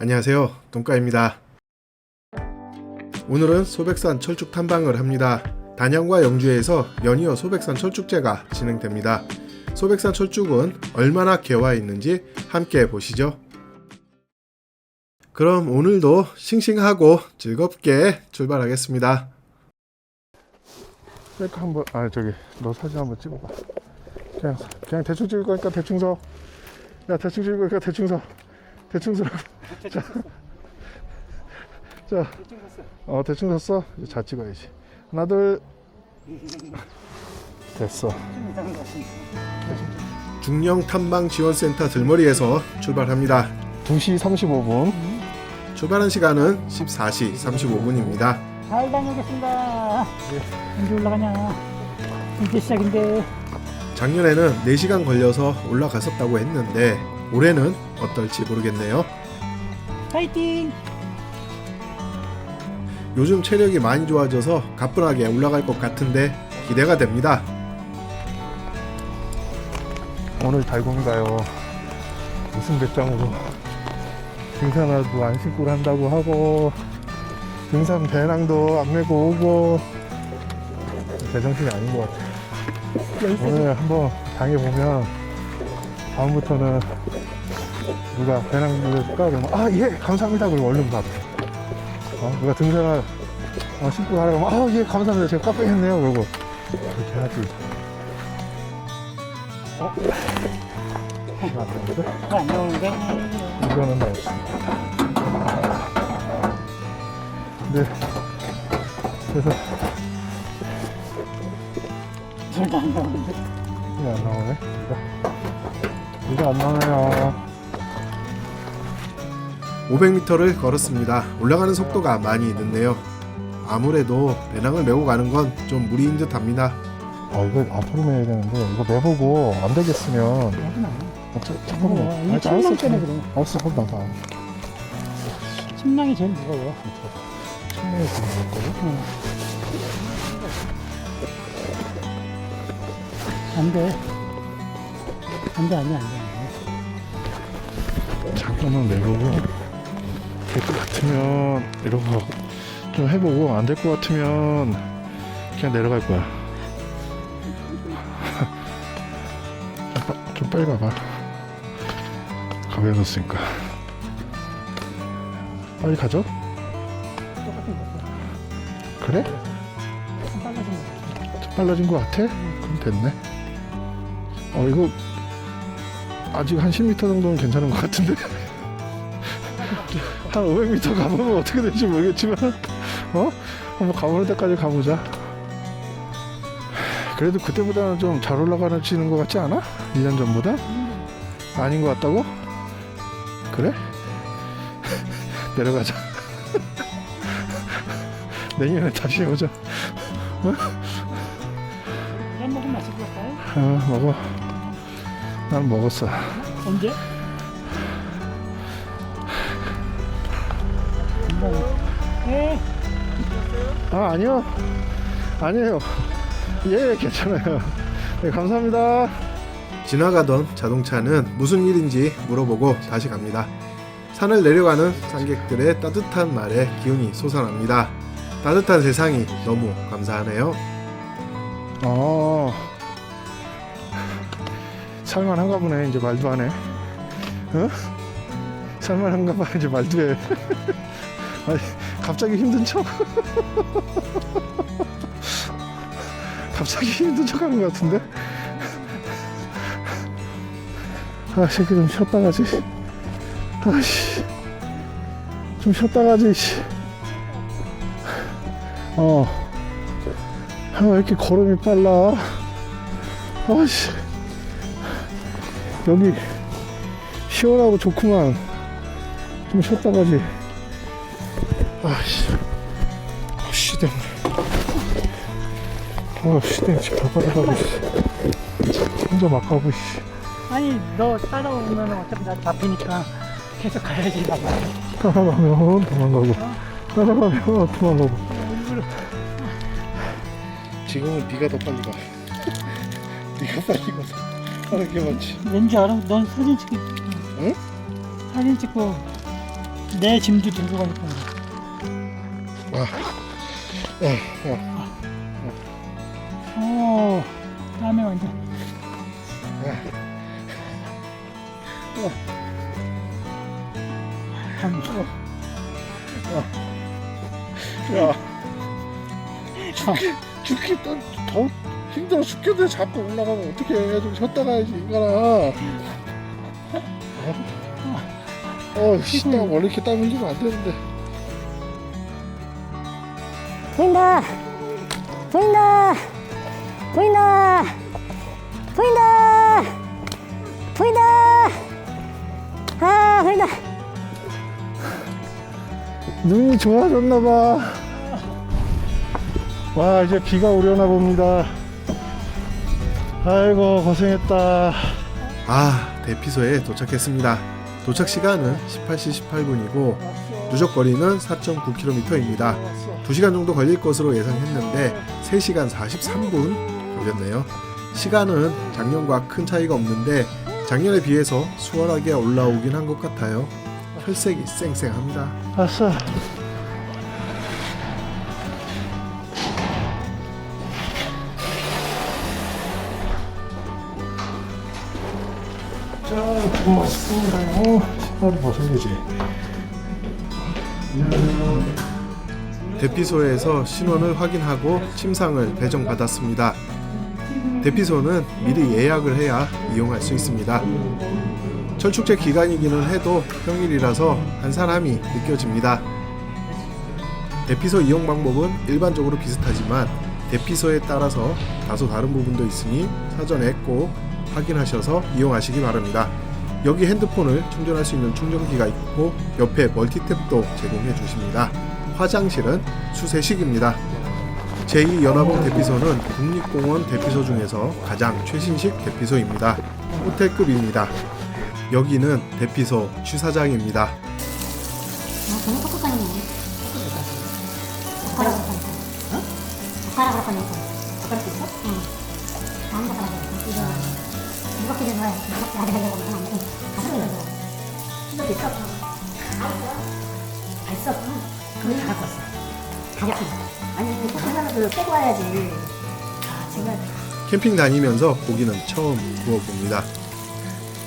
안녕하세요, 동가입니다. 오늘은 소백산 철쭉 탐방을 합니다. 단양과 영주에서 연이어 소백산 철쭉제가 진행됩니다. 소백산 철쭉은 얼마나 개화 있는지 함께 보시죠. 그럼 오늘도 싱싱하고 즐겁게 출발하겠습니다. 셀카 한번, 저기 너 사진 한번 찍어봐. 그냥 대충 찍을 거니까 대충 서. 야, 대충 찍을 거니까 대충 서. 대충 서라고. 자, 대충 섰어. 이제 잘 찍어야지. 하나, 둘. 됐어. 중령 탐방 지원센터 들머리에서 출발합니다. 2시 35분. 출발한 시간은 14시 35분입니다. 잘 다녀오겠습니다. 언제 올라가냐? 이제 시작인데. 작년에는 4시간 걸려서 올라갔었다고 했는데 올해는 어떨지 모르겠네요. 파이팅! 요즘 체력이 많이 좋아져서 가뿐하게 올라갈 것 같은데 기대가 됩니다. 오늘 달곰이가요. 무슨 배짱으로 등산화도 안 신고 한다고 하고 등산 배낭도 안 메고 오고 제정신이 아닌 것 같아. 오늘 한번 당해보면 다음부터는 누가 배낭을 줄까? 그러면 예 감사합니다. 그리고 얼른 가. 누가 등산화 신고 가라고 하면 예 감사합니다. 제가 깜빡했네요. 그러고 그렇게 하지. 이거 안 되는데? 안 나오는데? 이거는 나왔습니다. 네. 그래서 절대 안 나오는데? 이게 안 나오네. 이거 안 나와요. 500m를 걸었습니다. 올라가는 속도가 많이 늦네요. 아무래도 배낭을 메고 가는 건 좀 무리인 듯 합니다. 이거 앞으로 매야 되는데 이거 매보고 안 되겠으면 잠깐만. 이게 침낭 때문에 그래. 알았어, 한번 나가. 침낭이 제일 무거워. 침낭이 들어갈 거고. 안 돼. 안 돼. 잠깐만 매보고 될 것 같으면 이러고 좀 해보고 안 될 것 같으면 그냥 내려갈 거야. 좀 빨리 가봐. 가벼워졌으니까 빨리 가죠? 똑같은 거. 그래? 좀 빨라진 거. 좀 빨라진 것 같아? 그럼 됐네. 이거 아직 한 10m 정도는 괜찮은 것 같은데 한 500m 가보면 어떻게 될지 모르겠지만 한번 가보는 데까지 가보자. 그래도 그때보다는 좀 잘 올라가지는 것 같지 않아? 1년 전보다? 아닌 것 같다고? 그래? 내려가자. 내년에 다시 오자. 햄버거 마실 걸까요? 먹어. 난 먹었어. 언제? 네. 아니요. 아니에요. 예, 괜찮아요. 네, 감사합니다. 지나가던 자동차는 무슨 일인지 물어보고 다시 갑니다. 산을 내려가는 산객들의 따뜻한 말에 기운이 솟아납니다. 따뜻한 세상이 너무 감사하네요. 살만한가 보네. 이제 말도 안 해. 살만한가 봐. 이제 말도 해. 아니, 갑자기 힘든 척? 갑자기 힘든 척 하는 것 같은데? 새끼 좀 쉬었다 가지. 좀 쉬었다 가지, 씨. 왜 이렇게 걸음이 빨라? 여기 시원하고 좋구만. 좀 쉬었다 가지. 시댕. 시댕, 발바닥하고, 혼자 막 가고, 아니, 너 따라오면 어차피 나 잡히니까 계속 가야지. 따라가면 도망가고, 도망가고. 지금은 네가 더 빨리 가. 네가 빨리 가서 빠르게 맞지. 왠지 알아? 넌 사진 찍고. 응? 사진 찍고 내 짐도 들고 가니까. 다음에 완전. 야, 죽겠다. 더 힘들어 죽겠는데 자꾸 올라가면 어떡해. 좀 쉬었다 가야지, 인간아. 나 원래 이렇게 땀 흘리면 안 되는데. 보인다! 보인다! 보인다! 보인다! 보인다! 아, 보인다! 눈이 좋아졌나봐. 와, 이제 비가 오려나 봅니다. 아이고, 고생했다. 대피소에 도착했습니다. 도착 시간은 18시 18분이고 누적 거리는 4.9km입니다. 2시간 정도 걸릴 것으로 예상했는데 3시간 43분 걸렸네요. 시간은 작년과 큰 차이가 없는데 작년에 비해서 수월하게 올라오긴 한 것 같아요. 혈색이 쌩쌩합니다. 아싸. 자, 고맙습니다. 신발을 벗어야지. 대피소에서 신원을 확인하고 침상을 배정받았습니다. 대피소는 미리 예약을 해야 이용할 수 있습니다. 철축제 기간이기는 해도 평일이라서 한산함이 느껴집니다. 대피소 이용 방법은 일반적으로 비슷하지만 대피소에 따라서 다소 다른 부분도 있으니 사전에 꼭 확인하셔서 이용하시기 바랍니다. 여기 핸드폰을 충전할 수 있는 충전기가 있고 옆에 멀티탭도 제공해 주십니다. 화장실은 수세식입니다. 제2연화봉 대피소는 국립공원 대피소 중에서 가장 최신식 대피소입니다. 호텔급입니다. 여기는 대피소 취사장입니다. 너무 뻑뻑하네. 젓가락으로 꺼냈어. 어? 젓가락으로 꺼냈어. 젓가락도 있어? 응. 다음 젓가락으로. 이거 무겁게 된 거야. 무겁게 안 되려고 하면 안 돼. 가슴이 열려. 수저도 있어? 다 있어. 그걸 다 갖고 왔어. 다 갖고 왔어. 아니, 그 하나는 빼고 와야지. 정말. 캠핑 다니면서 고기는 처음 구워봅니다.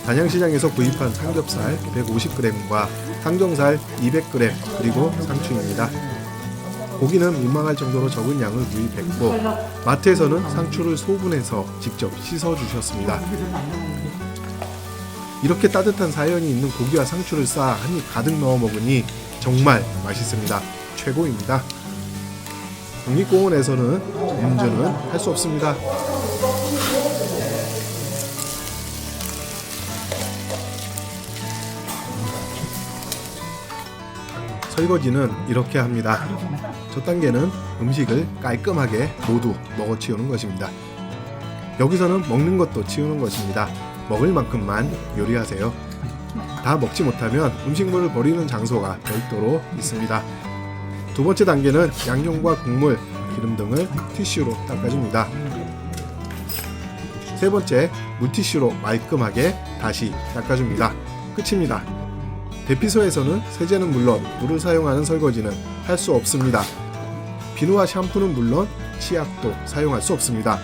단양시장에서 구입한 삼겹살 150g과 항정살 200g 그리고 상추입니다. 고기는 민망할 정도로 적은 양을 구입했고 마트에서는 상추를 소분해서 직접 씻어 주셨습니다. 이렇게 따뜻한 사연이 있는 고기와 상추를 쌓아 한 입 가득 넣어 먹으니 정말 맛있습니다. 최고입니다. 국립공원에서는 음주는 할 수 없습니다. 설거지는 이렇게 합니다. 첫 단계는 음식을 깔끔하게 모두 먹어 치우는 것입니다. 여기서는 먹는 것도 치우는 것입니다. 먹을 만큼만 요리하세요. 다 먹지 못하면 음식물을 버리는 장소가 별도로 있습니다. 두 번째 단계는 양념과 국물, 기름 등을 티슈로 닦아줍니다. 세 번째, 물티슈로 말끔하게 다시 닦아줍니다. 끝입니다. 대피소에서는 세제는 물론 물을 사용하는 설거지는 할 수 없습니다. 비누와 샴푸는 물론 치약도 사용할 수 없습니다.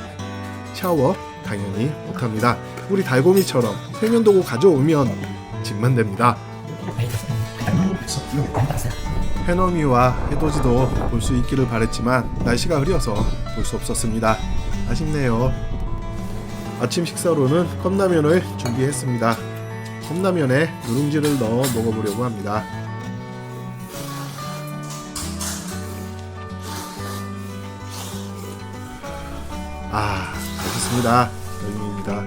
샤워 당연히 못합니다. 우리 달곰이처럼 세면도구 가져오면 집만 됩니다. 해넘이와 해돋이도 볼 수 있기를 바랬지만 날씨가 흐려서 볼 수 없었습니다. 아쉽네요. 아침 식사로는 컵라면을 준비했습니다. 컵라면에 누룽지를 넣어 먹어보려고 합니다. 맛있습니다. 열미입니다.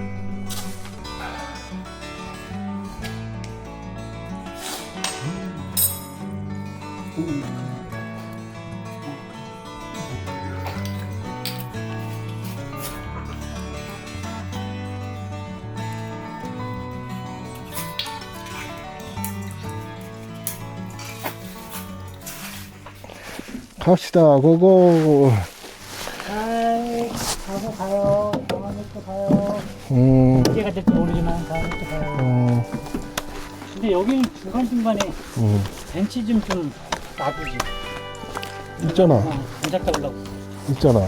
갑시다. 고고. 아이, 가요. 다음에 또 가요. 음. 언제가 될지 모르지만 다음에 또 가요. 근데 여기는 중간중간에 응. 벤치 좀 놔두지. 있잖아. 앉았다 올라고. 있잖아.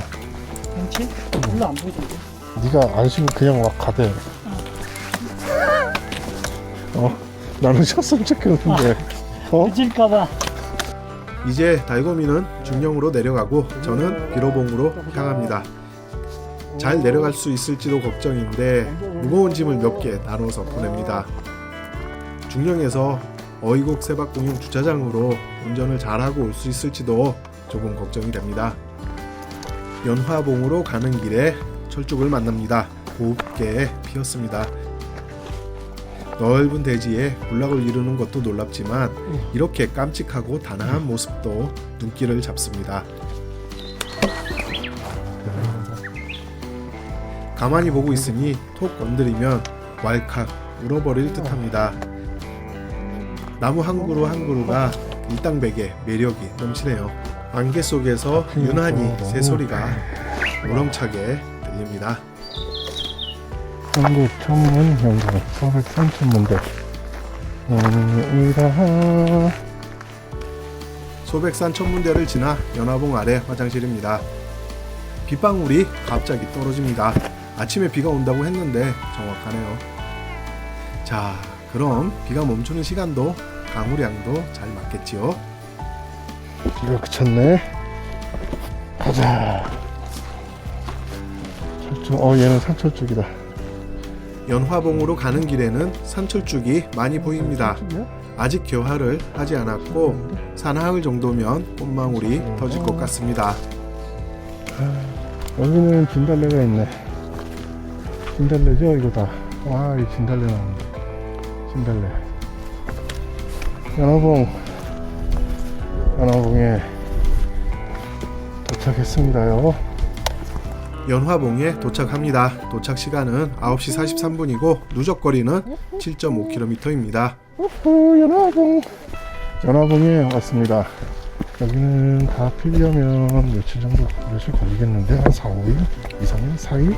벤치? 별로 안 보이던데. 네가 안 쉬고 그냥 막 가대. 나는 쉬었으면 좋겠는데. 늦을까봐. 이제 달고미는 중령으로 내려가고 저는 비로봉으로 향합니다. 잘 내려갈 수 있을지도 걱정인데 무거운 짐을 몇 개 나눠서 보냅니다. 중령에서 어이곡 세박공영 주차장으로 운전을 잘하고 올 수 있을지도 조금 걱정이 됩니다. 연화봉으로 가는 길에 철쭉을 만납니다. 곱게 피었습니다. 넓은 대지에 군락을 이루는 것도 놀랍지만 이렇게 깜찍하고 단아한 모습도 눈길을 잡습니다. 가만히 보고 있으니 톡 건드리면 왈칵 울어버릴 듯합니다. 나무 한 그루 한 그루가 일당백의 매력이 넘치네요. 안개 속에서 유난히 새소리가 우렁차게 들립니다. 한국 천문 연구 서백산 천문대 이라 소백산 천문대를 지나 연화봉 아래 화장실입니다. 빗방울이 갑자기 떨어집니다. 아침에 비가 온다고 했는데 정확하네요. 자, 그럼 비가 멈추는 시간도 강우량도 잘 맞겠지요? 비가 그쳤네. 가자. 철쭉. 얘는 산철쭉이다. 연화봉으로 가는 길에는 산철쭉이 많이 보입니다. 아직 개화를 하지 않았고 사나흘 정도면 꽃망울이 터질 것 같습니다. 여기는 진달래가 있네. 진달래죠 이거다. 와, 이 진달래 나오네. 진달래. 연화봉에 도착했습니다요. 연화봉에 도착합니다. 도착 시간은 9시 43분이고 누적거리는 7.5km입니다. 연화봉에 왔습니다. 여기는 다 피려면 며칠 걸리겠는데? 한 4, 5일? 2, 3일? 4일?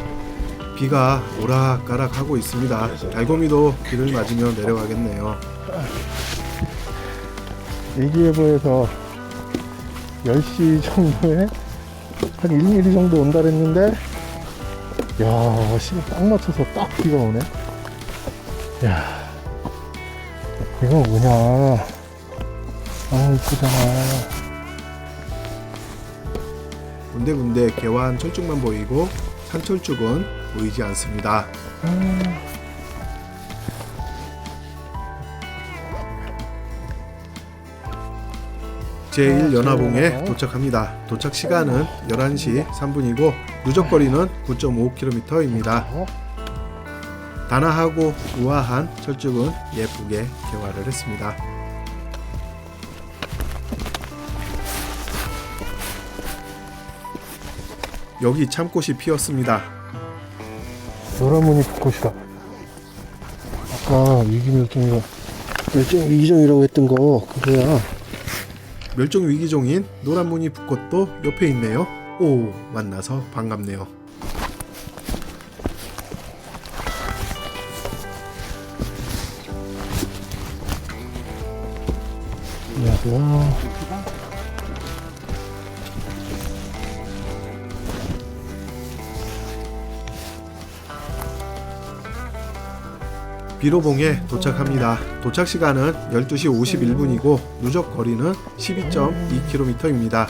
비가 오락가락하고 있습니다. 달고미도 비를 맞으며 내려가겠네요. 일기예보에서 10시 정도에 한 1mm 정도 온다 그랬는데, 야, 시간 딱 맞춰서 딱 비가 오네. 야, 이거 뭐냐. 이쁘잖아. 군데군데 개화한 철쭉만 보이고 산철쭉은 보이지 않습니다. 제1연화봉에 도착합니다. 도착 시간은 11시 3분이고 누적거리는 9.5km입니다. 단아하고 우아한 철쭉은 예쁘게 개화를 했습니다. 여기 참꽃이 피었습니다. 노란무늬 벚꽃이다. 아까 멸종위기종이라고 했던 거 그거야. 멸종위기종인 노란무늬 붓꽃도 옆에 있네요. 오, 만나서 반갑네요. 안녕하세요. 비로봉에 도착합니다. 도착 시간은 12시 51분이고 누적 거리는 12.2km입니다.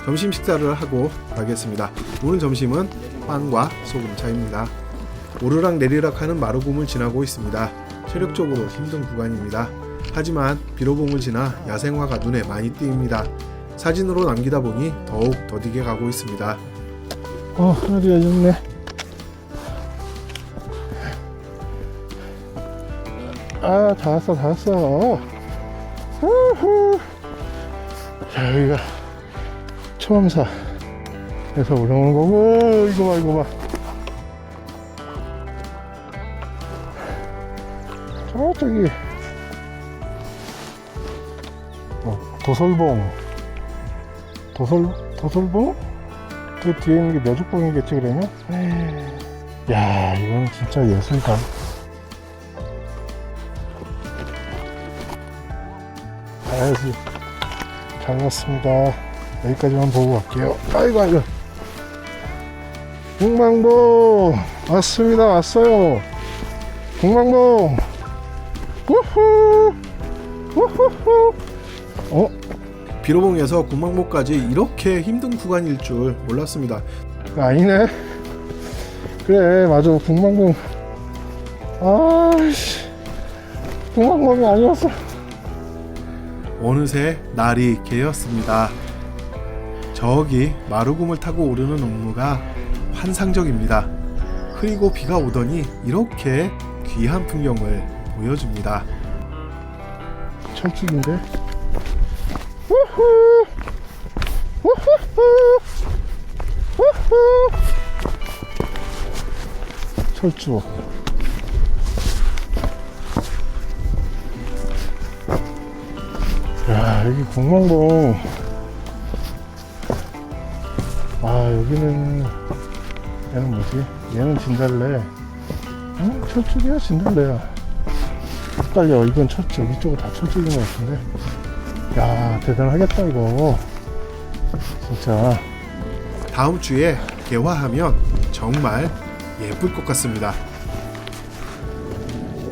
점심 식사를 하고 가겠습니다. 오늘 점심은 빵과 소금차입니다. 오르락 내리락 하는 마루굼을 지나고 있습니다. 체력적으로 힘든 구간입니다. 하지만 비로봉을 지나 야생화가 눈에 많이 띄입니다. 사진으로 남기다 보니 더욱 더디게 가고 있습니다. 하늘이 열렸네. 다 왔어. 우후. 자, 여기가 초암사에서 올라오는 거고, 이거 봐. 저쪽이, 도솔봉? 그 뒤에 있는 게 묘죽봉이겠지, 그러면? 야, 이건 진짜 예술이다. 가야지. 잘 왔습니다. 여기까지만 보고 갈게요. 아이고. 북망봉 왔습니다. 왔어요. 북망봉. 우후. 우후후. 비로봉에서 군망봉까지 이렇게 힘든 구간일 줄 몰랐습니다. 아니네. 그래, 맞아. 북망봉. 아이씨. 북망봉이 아니었어. 어느새 날이 개었습니다. 저기 마루궁을 타고 오르는 옥루가 환상적입니다. 흐리고 비가 오더니 이렇게 귀한 풍경을 보여줍니다. 철쭉인데? 우후! 우후후! 우후! 철쭉. 야, 여기 공망봉. 아, 여기는 얘는 뭐지? 얘는 진달래. 철쭉이야, 진달래야. 헷갈려. 이건 철쭉, 이쪽은 다 철쭉인 것 같은데. 야, 대단하겠다 이거. 진짜. 다음 주에 개화하면 정말 예쁠 것 같습니다.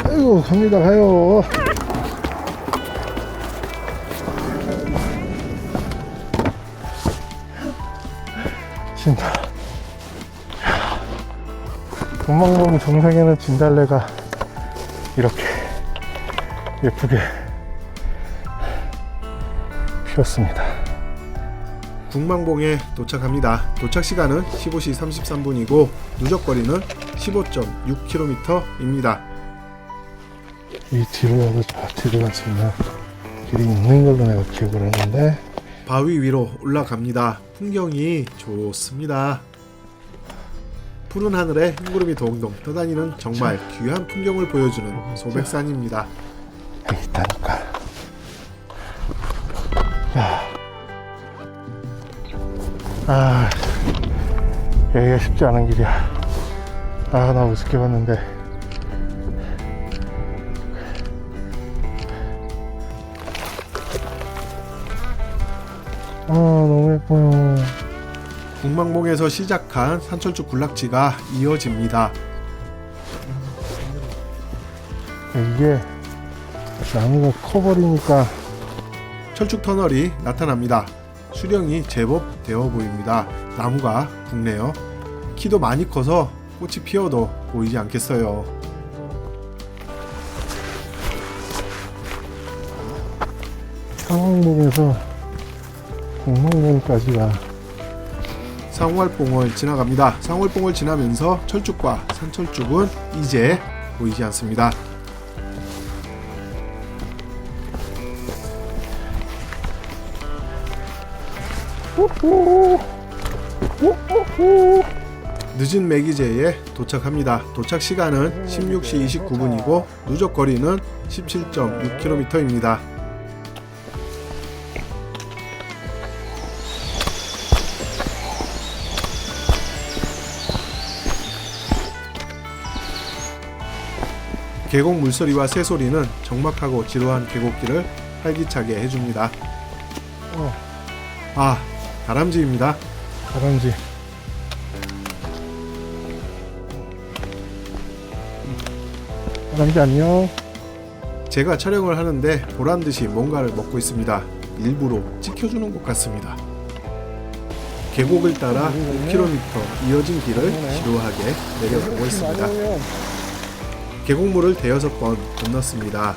아이고, 갑니다. 가요. 진짜. 금방봉 정상에는 진달래가 이렇게 예쁘게 피었습니다. 북망봉에 도착합니다. 도착 시간은 15시 33분이고 누적거리는 15.6km입니다. 이 뒤로라도 뒤로 갈 수 있는 길이 있는 걸로 내가 기억을 했는데. 바위 위로 올라갑니다. 풍경이 좋습니다. 푸른 하늘에 흰구름이 동동 떠다니는 정말 귀한 풍경을 보여주는 소백산입니다. 여기 있다니까. 야. 아, 여기가 쉽지 않은 길이야. 아, 나 우습게 봤는데. 아, 너무 예뻐요. 북망봉에서 시작한 산철쭉 군락지가 이어집니다. 이게 나무가 커버리니까. 철쭉 터널이 나타납니다. 수령이 제법 되어 보입니다. 나무가 굵네요. 키도 많이 커서 꽃이 피어도 보이지 않겠어요. 상황봉에서 공망봉까지가 상월봉을 지나갑니다. 상월봉을 지나면서 철쭉과 산철쭉은 이제 보이지 않습니다. 늦은 매기제에 도착합니다. 도착 시간은 16시 29분이고 누적 거리는 17.6km입니다. 계곡 물소리와 새소리는 적막하고 지루한 계곡길을 활기차게 해줍니다. 아, 다람쥐입니다. 다람쥐. 다람쥐 안녕. 제가 촬영을 하는데 보란듯이 뭔가를 먹고 있습니다. 일부러 찍혀주는 것 같습니다. 계곡을 따라 5km 이어진 길을 지루하게 내려가고 있습니다. 계곡물을 대여섯 번 건넜습니다.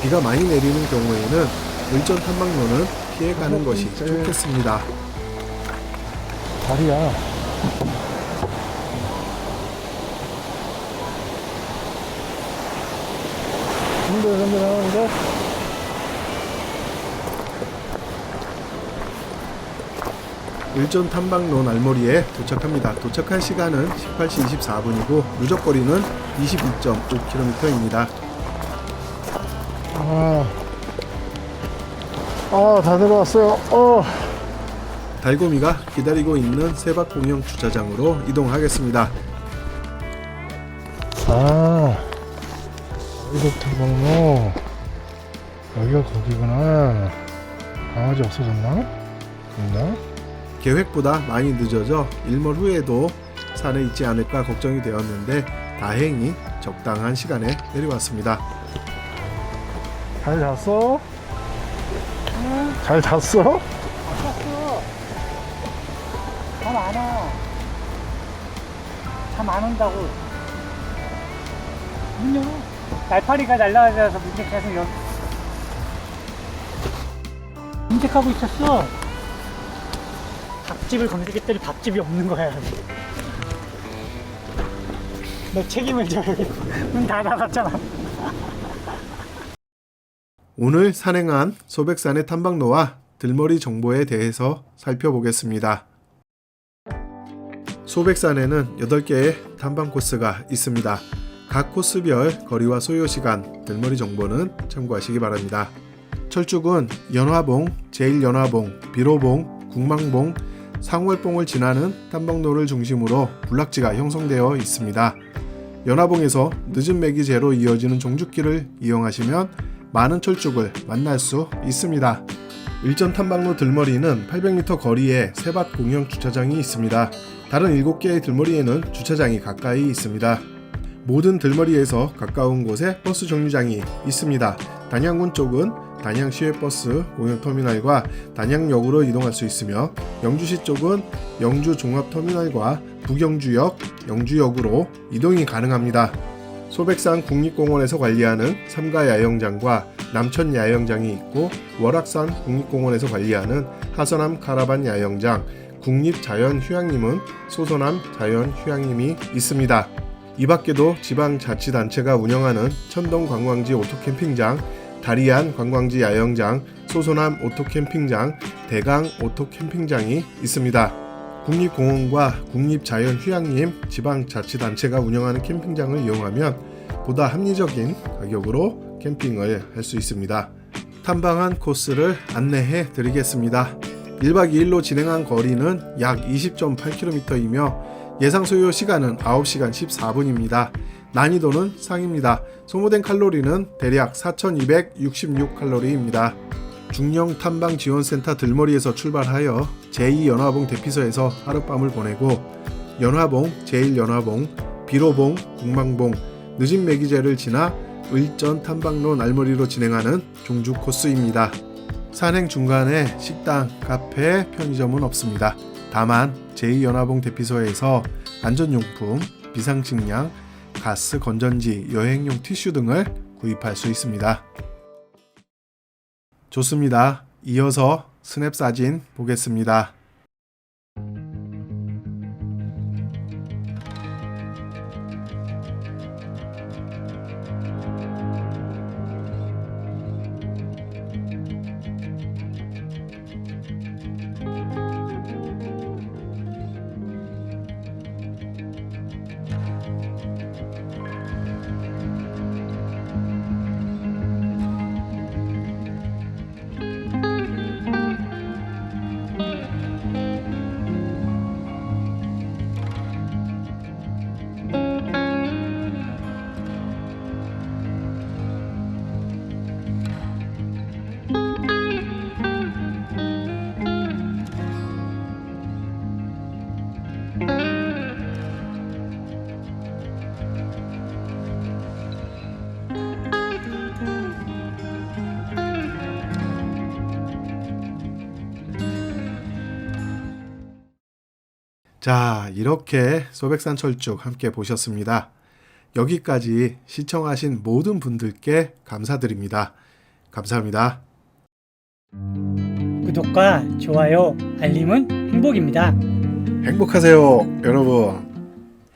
비가 많이 내리는 경우에는 물전 탐방로는 피해가는 것이 좋겠습니다. 다리야. 흔들흔들하는데. 일전 탐방로 날머리에 도착합니다. 도착한 시간은 18시 24분이고 누적거리는 22.5km입니다. 다 들어왔어요. 달고미가 기다리고 있는 세박공영 주차장으로 이동하겠습니다. 이렇게 방로. 여기가 거기구나. 강아지 없어졌나? 있나? 계획보다 많이 늦어져 일몰 후에도 산에 있지 않을까 걱정이 되었는데 다행히 적당한 시간에 내려왔습니다. 잘 잤어? 잘 잤어? 아팠어. 잠 안 와. 잠 안 온다고. 문 열어. 날파리가 날라와서 문제 계속 검색하고 있었어. 밥집을 검색했더니 밥집이 없는 거야. 너 책임을 져. 여기 문 다 닫았잖아. 오늘 산행한 소백산의 탐방로와 들머리 정보에 대해서 살펴보겠습니다. 소백산에는 8개의 탐방 코스가 있습니다. 각 코스별 거리와 소요 시간, 들머리 정보는 참고하시기 바랍니다. 철쭉은 연화봉, 제1연화봉, 비로봉, 국망봉, 상월봉을 지나는 탐방로를 중심으로 군락지가 형성되어 있습니다. 연화봉에서 늦은 매기제로 이어지는 종죽길을 이용하시면 많은 철쭉을 만날 수 있습니다. 일전 탐방로 들머리는 800m 거리에 세밭 공영 주차장이 있습니다. 다른 7개의 들머리에는 주차장이 가까이 있습니다. 모든 들머리에서 가까운 곳에 버스 정류장이 있습니다. 단양군 쪽은 단양시외버스 공영터미널과 단양역으로 이동할 수 있으며 영주시 쪽은 영주종합터미널과 북영주역, 영주역으로 이동이 가능합니다. 소백산 국립공원에서 관리하는 삼가야영장과 남천야영장이 있고 월악산 국립공원에서 관리하는 하서남 카라반 야영장, 국립자연휴양림은 소서남 자연휴양림이 있습니다. 이 밖에도 지방자치단체가 운영하는 천동관광지 오토캠핑장, 다리안 관광지 야영장, 소서남 오토캠핑장, 대강 오토캠핑장이 있습니다. 국립공원과 국립자연휴양림, 지방자치단체가 운영하는 캠핑장을 이용하면 보다 합리적인 가격으로 캠핑을 할 수 있습니다. 탐방한 코스를 안내해 드리겠습니다. 1박 2일로 진행한 거리는 약 20.8km이며 예상 소요 시간은 9시간 14분입니다. 난이도는 상입니다. 소모된 칼로리는 대략 4266칼로리입니다. 중령 탐방지원센터 들머리에서 출발하여 제2연화봉 대피소에서 하룻밤을 보내고 연화봉, 제1연화봉, 비로봉, 국망봉, 늦은 매기제를 지나 을전 탐방로 날머리로 진행하는 종주 코스입니다. 산행 중간에 식당, 카페, 편의점은 없습니다. 다만 제2연화봉 대피소에서 안전용품, 비상식량, 가스 건전지, 여행용 티슈 등을 구입할 수 있습니다. 좋습니다. 이어서 스냅 사진 보겠습니다. 자, 이렇게 소백산 철쭉 함께 보셨습니다. 여기까지 시청하신 모든 분들께 감사드립니다. 감사합니다. 구독과 좋아요, 알림은 행복입니다. 행복하세요, 여러분.